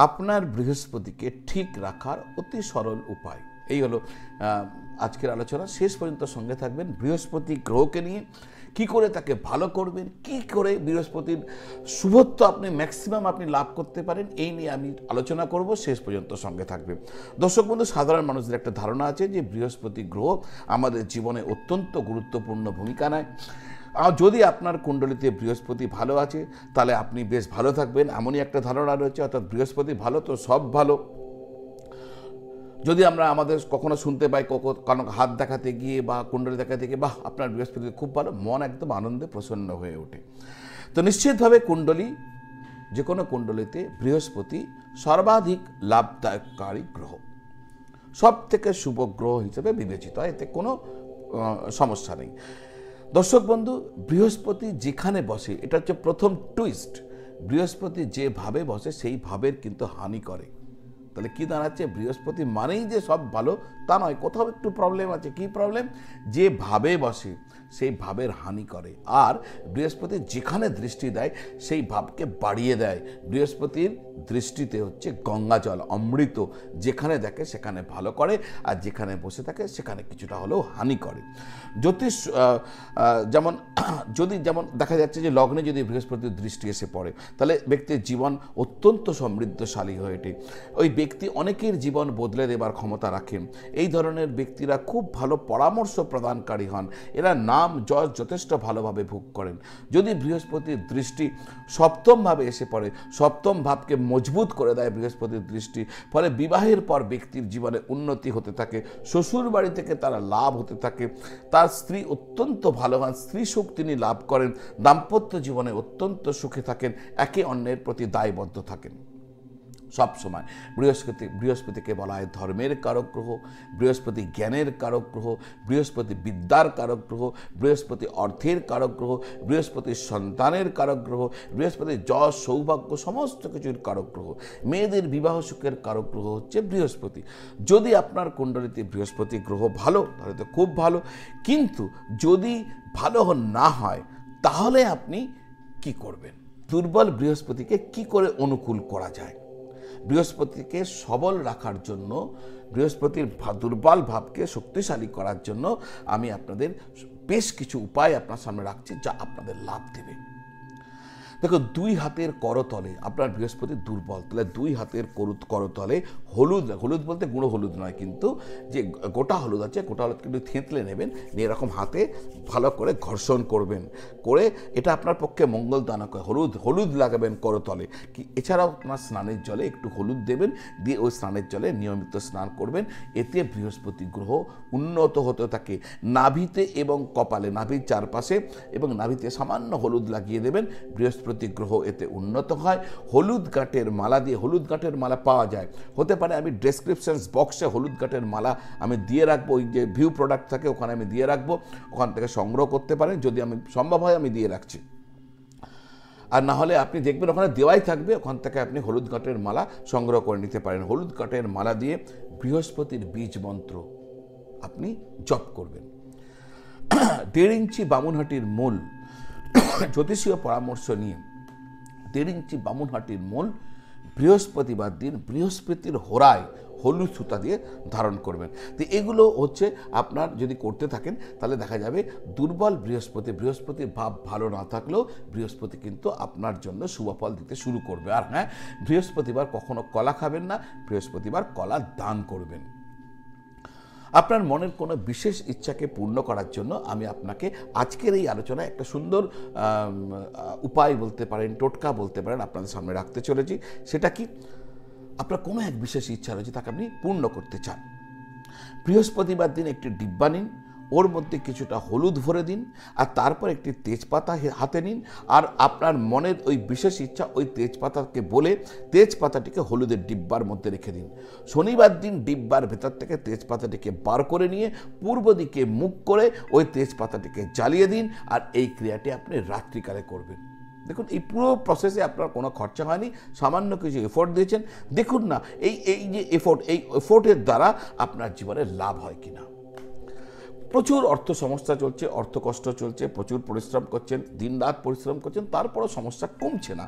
আপনার বৃহস্পতিকে ঠিক রাখার অতি সরল উপায়। এই হলো আজকের আলোচনা। শেষ পর্যন্ত সঙ্গে থাকবেন। বৃহস্পতি গ্রহকে নিয়ে কি করে তাকে ভালো করবেন, কি করে বৃহস্পতির শুভত্ব আপনি ম্যাক্সিমাম আপনি লাভ করতে পারেন, এই নিয়ে আমি আলোচনা করব। শেষ পর্যন্ত সঙ্গে থাকবে। দর্শক বন্ধু, সাধারণ মানুষদের একটা ধারণা আছে যে বৃহস্পতি গ্রহ আমাদের জীবনে অত্যন্ত গুরুত্বপূর্ণ ভূমিকা নেয়। আর যদি আপনার কুণ্ডলিতে বৃহস্পতি ভালো আছে তাহলে আপনি বেশ ভালো থাকবেন, এমনই একটা ধারণা রয়েছে। অর্থাৎ বৃহস্পতি ভালো তো সব ভালো। যদি আমরা আমাদের কখনো শুনতে পাই কারণ হাত দেখাতে গিয়ে বা কুণ্ডলী দেখাতে গিয়ে বাহ আপনার বৃহস্পতি খুব ভালো, মন একদম আনন্দে প্রসন্ন হয়ে ওঠে। তো নিশ্চিতভাবে কুণ্ডলী, যে কোনো কুণ্ডলীতে বৃহস্পতি সর্বাধিক লাভদায়ককারী গ্রহ, সব থেকে শুভ গ্রহ হিসেবে বিবেচিত হয়, এতে কোনো সমস্যা নেই। দর্শক বন্ধু, বৃহস্পতি যেখানে বসে, এটা হচ্ছে প্রথম টুইস্ট। বৃহস্পতি যেভাবে বসে সেই ভাবের কিন্তু হানি করে। তাহলে কি দাঁড়াচ্ছে, বৃহস্পতি মানেই যে সব ভালো তা নয়, কোথাও একটু প্রবলেম আছে। কি প্রবলেম? যে ভাবে বসে সেই ভাবের হানি করে। আর বৃহস্পতি যেখানে দৃষ্টি দেয় সেই ভাবকে বাড়িয়ে দেয়। বৃহস্পতির দৃষ্টিতে হচ্ছে গঙ্গা জল, অমৃত, যেখানে দেখে সেখানে ভালো করে, আর যেখানে বসে থাকে সেখানে কিছুটা হলেও হানি করে। জ্যোতিষ যেমন যেমন দেখা যাচ্ছে যে লগ্নে যদি বৃহস্পতির দৃষ্টি এসে পড়ে তাহলে ব্যক্তির জীবন অত্যন্ত সমৃদ্ধশালী হয়ে ওঠে। ওই ব্যক্তি অনেকের জীবন বদলে দেবার ক্ষমতা রাখেন। এই ধরনের ব্যক্তিরা খুব ভালো পরামর্শ প্রদানকারী হন। এরা নাম যশ যথেষ্ট ভালোভাবে ভোগ করেন। যদি বৃহস্পতির দৃষ্টি সপ্তমভাবে এসে পড়ে, সপ্তম ভাবকে মজবুত করে দেয় বৃহস্পতির দৃষ্টি, ফলে বিবাহের পর ব্যক্তির জীবনে উন্নতি হতে থাকে, শ্বশুর বাড়ি থেকে তারা লাভ হতে থাকে, তার স্ত্রী অত্যন্ত ভালো হন, স্ত্রী সুখ তিনি লাভ করেন, দাম্পত্য জীবনে অত্যন্ত সুখে থাকেন, একে অন্যের প্রতি দায়বদ্ধ থাকেন। সব সময় বৃহস্পতিকে বলা হয় ধর্মের কারক গ্রহ, বৃহস্পতি জ্ঞানের কারক গ্রহ, বৃহস্পতি বিদ্যার কারক গ্রহ, বৃহস্পতি অর্থের কারক গ্রহ, বৃহস্পতি সন্তানের কারক গ্রহ, বৃহস্পতি যশ সৌভাগ্য সমস্ত কিছুর কারক গ্রহ। মেয়েদের বিবাহ সুখের কারক গ্রহ হচ্ছে বৃহস্পতি। যদি আপনার কুণ্ডলিতে বৃহস্পতি গ্রহ ভালো তাহলে তো খুব ভালো, কিন্তু যদি ভালো না হয় তাহলে আপনি কি করবেন? দুর্বল বৃহস্পতিকে কি করে অনুকূল করা যায়? বৃহস্পতিকে সবল রাখার জন্য, বৃহস্পতির দুর্বল ভাবকে শক্তিশালী করার জন্য আমি আপনাদের বেশ কিছু উপায় আপনার সামনে রাখছি যা আপনাদের লাভ দেবে। দেখো, দুই হাতের করতলে আপনার বৃহস্পতি দুর্বল, তাহলে দুই হাতের করতলে হলুদ, হলুদ বলতে গুঁড়ো হলুদ নয়, কিন্তু যে গোটা হলুদ আছে, গোটা হলুদ কিন্তু থেঁতলে নেবেন, নিয়ে এরকম হাতে ভালো করে ঘর্ষণ করবেন, করে এটা আপনার পক্ষে মঙ্গলদায়ক হয়। হলুদ লাগাবেন করতলে। কি এছাড়াও আপনার স্নানের জলে একটু হলুদ দেবেন, দিয়ে ওই স্নানের জলে নিয়মিত স্নান করবেন। এতে বৃহস্পতি গ্রহ উন্নত হতে থাকে। নাভিতে এবং কপালে, নাভির চারপাশে এবং নাভিতে সামান্য হলুদ লাগিয়ে দেবেন, বৃহস্পতি গ্রহ এতে উন্নত হয়। হলুদ গাঁটের মালা দিয়ে, হলুদ গাঁটের মালা পাওয়া যায়, হতে পারে আমি ডেসক্রিপশন বক্সে হলুদ গাঁটের মালা আমি দিয়ে রাখবো, ওই যে ভিউ প্রোডাক্ট থাকে ওখানে আমি দিয়ে রাখবো, ওখান থেকে সংগ্রহ করতে পারেন, যদি আমি সম্ভব হয় আমি দিয়ে রাখছি। আর না হলে আপনি দেখবেন ওখানে দেওয়াই থাকবে, ওখান থেকে আপনি হলুদ গাঁটের মালা সংগ্রহ করে নিতে পারেন। হলুদ গাঁটের মালা দিয়ে বৃহস্পতির বীজ মন্ত্র আপনি জপ করবেন। 1.5 ইঞ্চি বামুনহাটির মূল, জ্যোতিষীয় পরামর্শ নিয়ে 1.5 ইঞ্চি বামুনহাটির মূল বৃহস্পতিবার দিন বৃহস্পতির হোরায় হলুদ সুতা দিয়ে ধারণ করবেন। তো এগুলো হচ্ছে আপনার যদি করতে থাকেন তাহলে দেখা যাবে দুর্বল বৃহস্পতির ভাব ভালো না থাকলেও বৃহস্পতি কিন্তু আপনার জন্য শুভফল দিতে শুরু করবে। আর হ্যাঁ, বৃহস্পতিবার কখনো কলা খাবেন না, বৃহস্পতিবার কলা দান করবেন। আপনার মনের কোনো বিশেষ ইচ্ছাকে পূর্ণ করার জন্য আমি আপনাকে আজকের এই আলোচনায় একটা সুন্দর উপায় বলতে পারেন, টোটকা বলতে পারেন, আপনাদের সামনে রাখতে চলেছি। সেটা কি? আপনার কোনো এক বিশেষ ইচ্ছা রয়েছে, তাকে আপনি পূর্ণ করতে চান। বৃহস্পতিবার দিন একটি ডিব্বা নিন, ওর মধ্যে কিছুটা হলুদ ভরে দিন, আর তারপর একটি তেজপাতা হাতে নিন, আর আপনার মনের ওই বিশেষ ইচ্ছা ওই তেজপাতাকে বলে তেজপাতাটিকে হলুদের ডিব্বার মধ্যে রেখে দিন। শনিবার দিন ডিব্বার ভেতর থেকে তেজপাতাটিকে বার করে নিয়ে পূর্ব দিকে মুখ করে ওই তেজপাতাটিকে জ্বালিয়ে দিন, আর এই ক্রিয়াটি আপনি রাত্রিকালে করবেন। দেখুন, এই পুরো প্রসেসে আপনার কোনো খরচা হয়নি, সামান্য কিছু এফোর্ট দিয়েছেন। দেখুন না এই যে এফোর্টের দ্বারা আপনার জীবনে লাভ হয় কিনা। প্রচুর অর্থ সমস্যা চলছে, অর্থ কষ্ট চলছে, প্রচুর পরিশ্রম করছেন, দিন রাত পরিশ্রম করছেন, তারপরও সমস্যা কমছে না।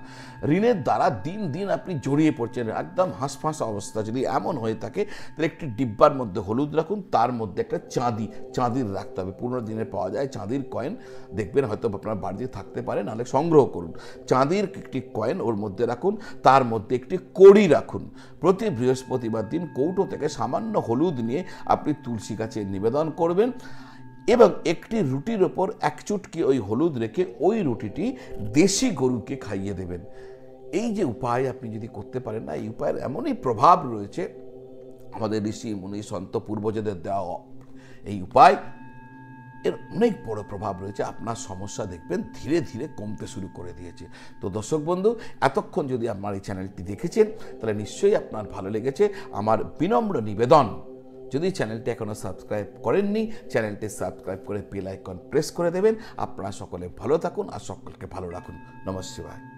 ঋণের দ্বারা দিন দিন আপনি জড়িয়ে পড়ছেন, একদম হাঁসফাঁস অবস্থা। যদি এমন হয়ে থাকে তাহলে একটি ডিব্বার মধ্যে হলুদ রাখুন, তার মধ্যে একটা চাঁদির রাখতে হবে। পুরনো দিনে পাওয়া যায় চাঁদির কয়েন, দেখবেন হয়তো আপনার বাড়িতে থাকতে পারে, নাহলে সংগ্রহ করুন। চাঁদির একটি কয়েন ওর মধ্যে রাখুন, তার মধ্যে একটি কড়ি রাখুন। প্রতি বৃহস্পতিবার দিন কৌটো থেকে সামান্য হলুদ নিয়ে আপনি তুলসী গাছে নিবেদন করবেন এবং একটি রুটির ওপর এক চুটকি ওই হলুদ রেখে ওই রুটিটি দেশি গরুকে খাইয়ে দেবেন। এই যে উপায় আপনি যদি করতে পারেন না, এই উপায়ের এমনই প্রভাব রয়েছে, আমাদের ঋষি মুনি সন্ত পূর্বজদের দেওয়া এই উপায়, এর অনেক বড় প্রভাব রয়েছে। আপনার সমস্যা দেখবেন ধীরে ধীরে কমতে শুরু করে দিয়েছে। তো দর্শক বন্ধু, এতক্ষণ যদি আমার এই চ্যানেলটি দেখেছেন তাহলে নিশ্চয়ই আপনার ভালো লেগেছে। আমার বিনম্র নিবেদন, যদি চ্যানেলটি এখনও সাবস্ক্রাইব করেননি, চ্যানেলটি সাবস্ক্রাইব করে বেল আইকন প্রেস করে দেবেন। আপনারা সকলে ভালো থাকুন আর সকলকে ভালো রাখুন। নমঃ শিবায়।